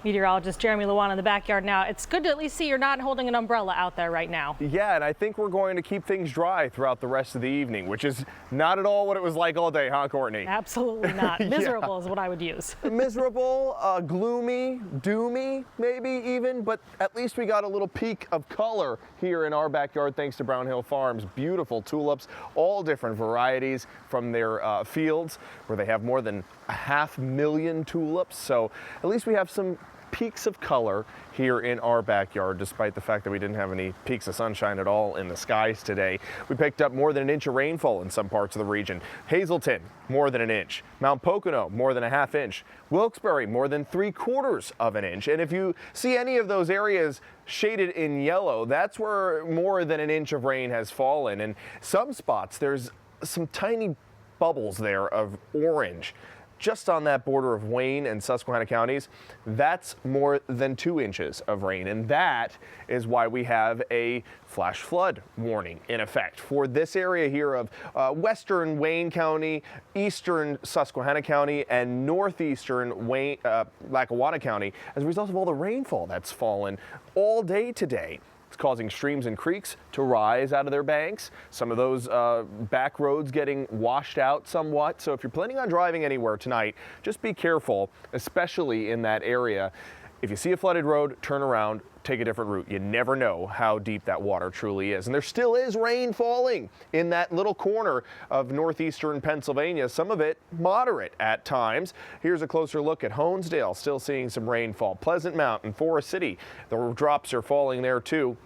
Meteorologist Jeremy Lewan in the backyard now. It's good to at least see you're not holding an umbrella out there right now. Yeah, and I think we're going to keep things dry throughout the rest of the evening, which is not at all what it was like all day, huh, Courtney? Absolutely not. Miserable is what I would use. Miserable, gloomy, doomy, maybe even, but at least we got a little peek of color here in our backyard thanks to Brown Hill Farms. Beautiful tulips, all different varieties from their fields where they have more than 500,000 tulips. So at least we have some peaks of color here in our backyard, despite the fact that we didn't have any peaks of sunshine at all in the skies today. We picked up more than an inch of rainfall in some parts of the region. Hazleton, more than an inch. Mount Pocono, more than a half inch. Wilkes-Barre, more than 3/4 of an inch. And if you see any of those areas shaded in yellow, that's where more than an inch of rain has fallen. And some spots, there's some tiny bubbles there of orange. Just on that border of Wayne and Susquehanna counties, that's more than 2 inches of rain. And that is why we have a flash flood warning in effect for this area here of western Wayne County, eastern Susquehanna County, and northeastern Lackawanna County as a result of all the rainfall that's fallen all day today. It's causing streams and creeks to rise out of their banks. Some of those back roads getting washed out somewhat. So if you're planning on driving anywhere tonight, just be careful, especially in that area. If you see a flooded road, turn around, take a different route. You never know how deep that water truly is. And there still is rain falling in that little corner of northeastern Pennsylvania, some of it moderate at times. Here's a closer look at Honesdale, still seeing some rainfall. Pleasant Mountain, Forest City, the drops are falling there too.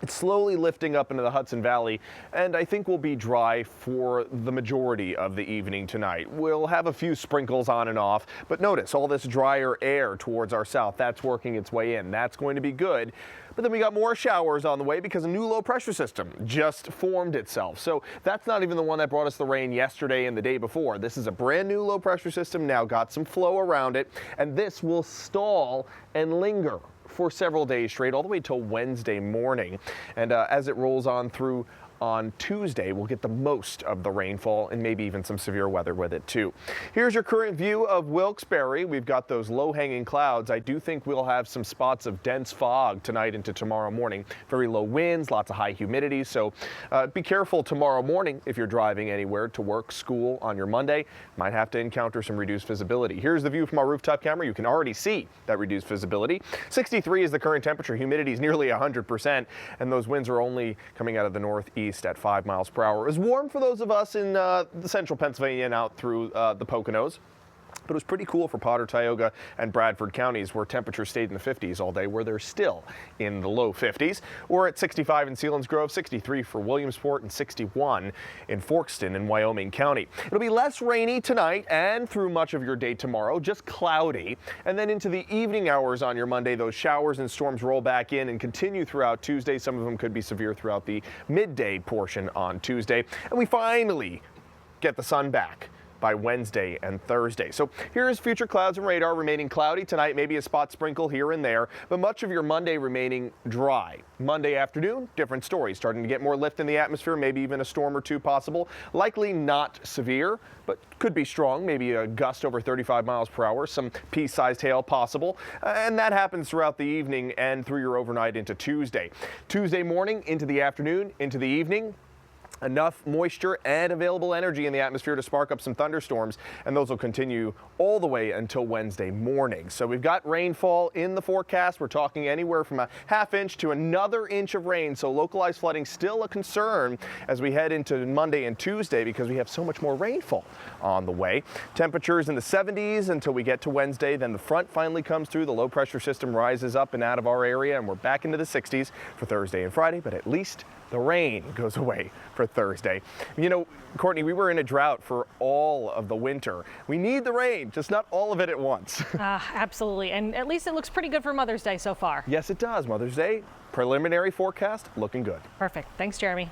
It's slowly lifting up into the Hudson Valley, and I think we'll be dry for the majority of the evening tonight. We'll have a few sprinkles on and off, but notice all this drier air towards our south, that's working its way in. That's going to be good. But then we got more showers on the way because a new low pressure system just formed itself. So that's not even the one that brought us the rain yesterday and the day before. This is a brand new low pressure system, now got some flow around it, and this will stall and linger for several days straight, all the way till Wednesday morning. And as it rolls on through on Tuesday, we'll get the most of the rainfall and maybe even some severe weather with it too. Here's your current view of Wilkes-Barre. We've got those low-hanging clouds. I do think we'll have some spots of dense fog tonight into tomorrow morning. Very low winds, lots of high humidity. So be careful tomorrow morning if you're driving anywhere to work, school on your Monday. Might have to encounter some reduced visibility. Here's the view from our rooftop camera. You can already see that reduced visibility. 63 is the current temperature. Humidity is nearly 100%, and those winds are only coming out of the northeast at 5 miles per hour. It was warm for those of us in the central Pennsylvania and out through the Poconos. But it was pretty cool for Potter, Tioga, and Bradford counties where temperatures stayed in the 50s all day, where they're still in the low 50s. We're at 65 in Selinsgrove, 63 for Williamsport, and 61 in Forkston in Wyoming County. It'll be less rainy tonight and through much of your day tomorrow, just cloudy. And then into the evening hours on your Monday, those showers and storms roll back in and continue throughout Tuesday. Some of them could be severe throughout the midday portion on Tuesday. And we finally get the sun back by Wednesday and Thursday. So here's future clouds and radar. Remaining cloudy tonight, maybe a spot sprinkle here and there, but much of your Monday remaining dry. Monday afternoon, different story. Starting to get more lift in the atmosphere, maybe even a storm or two possible. Likely not severe, but could be strong, maybe a gust over 35 miles per hour, some pea-sized hail possible. And that happens throughout the evening and through your overnight into Tuesday. Tuesday morning into the afternoon, into the evening. Enough moisture and available energy in the atmosphere to spark up some thunderstorms, and those will continue all the way until Wednesday morning. So we've got rainfall in the forecast. We're talking anywhere from a half inch to another inch of rain, so localized flooding still a concern as we head into Monday and Tuesday because we have so much more rainfall on the way. Temperatures in the 70s until we get to Wednesday. Then the front finally comes through. The low pressure system rises up and out of our area, and we're back into the 60s for Thursday and Friday, but at least the rain goes away for Thursday. You know, Courtney, we were in a drought for all of the winter. We need the rain, just not all of it at once. Absolutely. And at least it looks pretty good for Mother's Day so far. Yes, it does. Mother's Day, preliminary forecast, looking good. Perfect. Thanks, Jeremy.